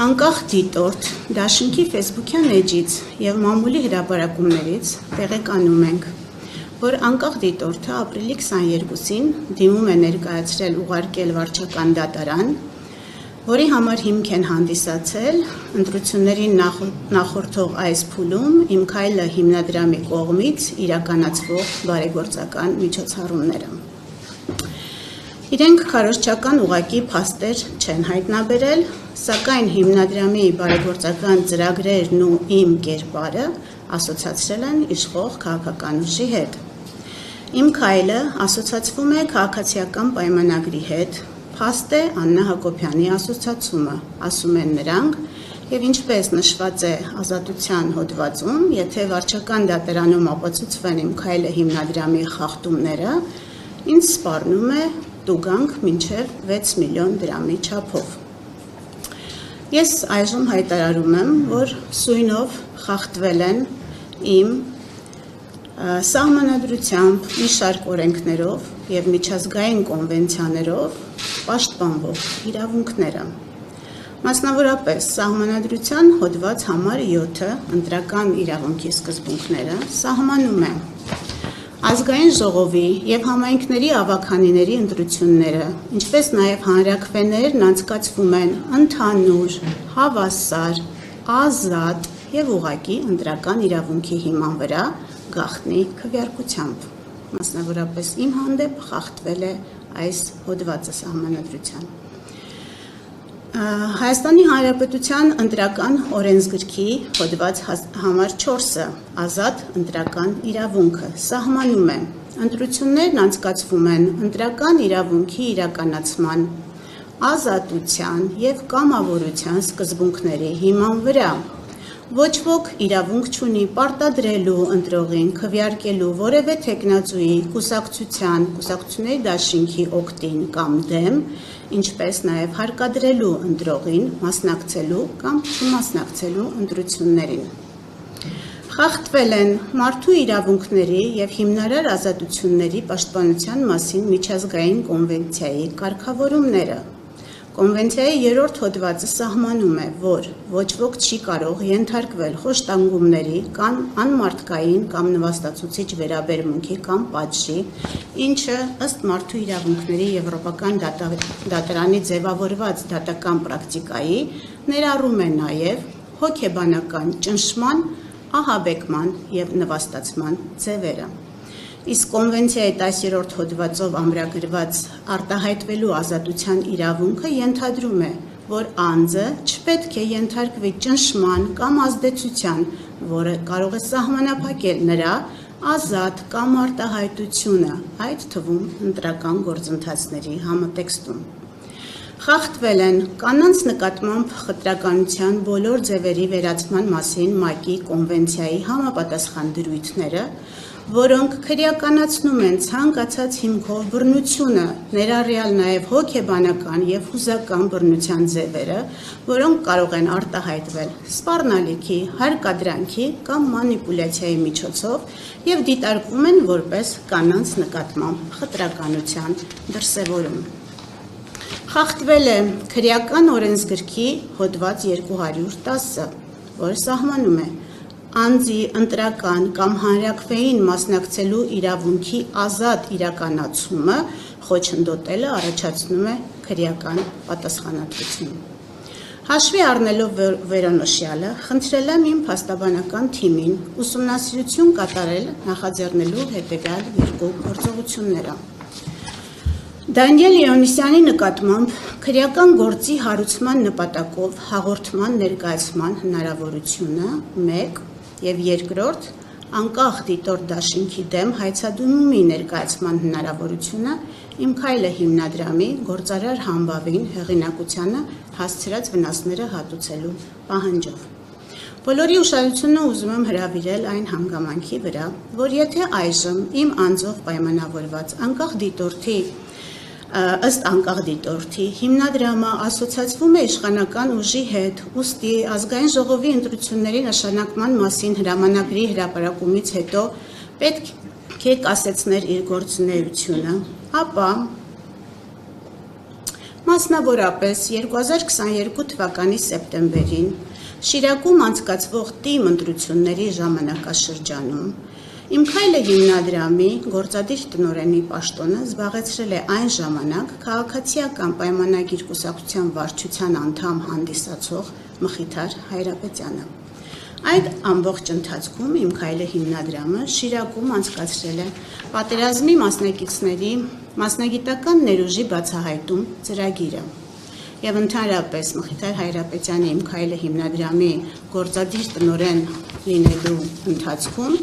Անկախ դիտորդ, դաշինքի ֆեյսբուքյան էջից և մամուլի հրապարակումներից տեղեկանում ենք, որ անկախ դիտորդը ապրիլի 22-ին դիմում է ներկայացրել ուղարկել վարչական դատարան, որի համար հիմք են հանդիսացել ընտրություններին նախորդող այս փուլում «Իմ քայլը» հիմնադրամի կողմից իրականացվող բարեգործական միջոցառումները։ Իրենք քարոզչական ուղղակի փաստեր չեն հայտնաբերել, սակայն հիմնադրամի բարեգործական ծրագրերն ու իմ կերպարը ասոցացրել են իշխող քաղաքական ուժի հետ։ Իմ քայլը ասոցացվում է քաղաքացիական պայմանագրի հետ, փաստ է Աննա Հակոբյանի ասոցացումը, ասում են նրանք, և ինչպես նշված է ազատության հոդվածում, եթե վարչական դատարանում ապացուցվեն իմ քայլը հիմնադրամի խախտումները, ինձ սպառնում է տուգանք մինչև 6 միլիոն դրամի չափով։ Ես այժմ հայտարարում եմ, որ սույնով խախտվել են իմ սահմանադրությամբ, մի շարք օրենքներով և միջազգային կոնվենցիաներով պաշտպանվող իրավունքները։ Մասնավորապես սահմանադրության հոդված համար 7 ընտրական իրավունքի սկզբունքները սահմանում է Ազգային ժողովի և համայնքների ավագանիների ընտրությունները, ինչպես նաև հանրաքվեներն անցկացվում են ընդհանուր, հավասար, ազատ և ուղղակի ընտրական իրավունքի հիման վրա գաղտնի քվեարկությամբ։ Մասնավորապես իմ հանդեպ խախտվել է այս հոդվածը սահմանադրության։ Հայաստանի Հանրապետության ընտրական օրենսգրքի հոդված համար 4-ը ազատ ընտրական իրավունքը սահմանում է ընտրություններն անցկացվում են ընտրական իրավունքի իրականացման, ազատության և կամավորության սկզբունքների հիման վրա։ Ոչ ոք իրավունք չունի պարտադրելու ընտրողին քվեարկելու որևէ թեկնածուի, կուսակցության, կուսակցությունների դաշինքի օգտին կամ դեմ, ինչպես նաև հարկադրելու ընտրողին մասնակցելու կամ չմասնակցելու ընտրություններին։ Խախտվել են մարդու իրավունքների և հիմնարար ազատությունների պաշտպանության մասին միջազգային կոնվենցիայի կարգավորումները։ Կոնվենցիայի 3-րդ հոդվածը սահմանում է, որ ոչ ոք չի կարող ենթարկվել խոշտանգումների կամ անմարդկային կամ նվաստացուցիչ վերաբերմունքի կամ պատժի, ինչը ըստ Մարդու իրավունքների Եվրոպական դատարանի ձևավորված դատական պրակտիկայի ներառում է նաև հոգեբանական ճնշման, ահաբեկման և նվաստացման ձևերը։ Իսկ կոնվենցիայի 10-րդ հոդվածով ամրագրված արտահայտվելու ազատության իրավունքը ենթադրում է, որ անձը չպետք է ենթարկվի ճնշման կամ ազդեցության, որը կարող է սահմանափակել նրա ազատ կամ արտահայտությունը, այդ թվում ընտրական գործընթացների համատեքստում։ Խախտվել են կանանց նկատմամբ խտրականության բոլոր ձևերի վերացման մասին ՄԱԿ-ի կոնվենցիայի համապատասխան դրույթները, որոնք քրեականացնում են ցանկացած հիմքով բռնությունը, ներառյալ նաև հոգեբանական և հուզական բռնության ձևերը, որոնք կարող են արտահայտվել սպառնալիքի, հարկադրանքի կամ մանիպուլյացիայի միջոցով և դիտարկվում են որպես կանանց նկատմամբ խտրականության դրսևորում։ Խախտվել է քրեական օրենսգրքի հոդված 210-ը, որը սահմանում է անձի ընտրական կամ հանրաքվեին մասնակցելու իրավունքի ազատ իրականացումը խոչընդոտելը առաջացնում է քրեական պատասխանատվություն։ Հաշվի առնելով վերոնշյալը, խնդրել եմ իմ փաստաբանական թիմին ուսումնասիրություն կատարել նախաձեռնելու հետևյալ 2 գործողությունները։ Դանիել Իոնիսյանի նկատմամբ քրեական գործի հարուցման նպատակով հաղորդման ներկայացման հնարավորությունը 1 և 2. անկախ դիտորդ դաշինքի դեմ հայցադիմումի ներկայացման հնարավորությունը Իմ քայլը հիմնադրամի գործարար համբավին հեղինակությանը հասցրած վնասները հատուցելու պահանջով։ Բոլորի ուշադրությունը ուզում եմ հրավիրել այն հանգամանքի վրա, որ եթե այժմ իմ անձով պայմանավորված ըստ անկախ դիտորդի հիմնադրամը ասոցացվում է իշխանական ուժի հետ, ուստի ազգային ժողովի ընտրությունների նշանակման մասին հրամանագրի հրապարակումից հետո պետք է կասեցներ իր գործունեությունը, ապա Մասնավորապես 2022 թվականի սեպտեմբերին Շիրակում անցկացվող ՏԻՄ ընտրությունների ժամանակաշրջանում «Իմ քայլը» հիմնադրամի գործադիր տնօրենի պաշտոնը զբաղեցրել է այն ժամանակ քաղաքացիական պայմանագիր կուսակցության վարչության անդամ հանդիսացող Մխիթար Հայրապետյանը։ Այդ ամբողջ ընթացքում «Իմ քայլը» հիմնադրամը Շիրակում անցկացրել է պատերազմի մասնակիցների մասնագիտական ներուժի բացահայտում ծրագիրը և ընդհանրապես Մխիթար Հայրապետյանի «Իմ քայլը» հիմնադրամի գործադիր տնօրեն լինելու ընթացքում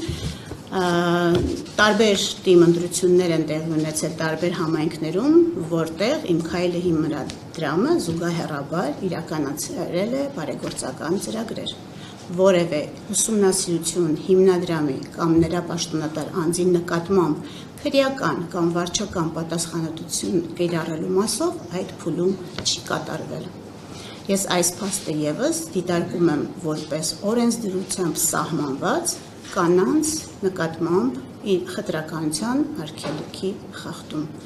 տարբեր ՏԻՄ ընտրություններ են տեղի ունեցել տարբեր համայնքներում, որտեղ «Իմ քայլը» հիմնադրամը զուգահեռաբար իրականացրել է բարեգործական ծրագրեր։ Որևէ ուսումնասիրություն հիմնադրամի կամ նրա պաշտոնատար անձի նկատմամբ քրեական կամ վարչական պատասխանատվություն կիրառելու մասով այդ փուլում չի կատարվել։ Ես այս փաստը ևս դիտարկում եմ որպես օրենսդրությամբ սահմանված կանանց նկատմամբ խտրականության արգելքի խախտում։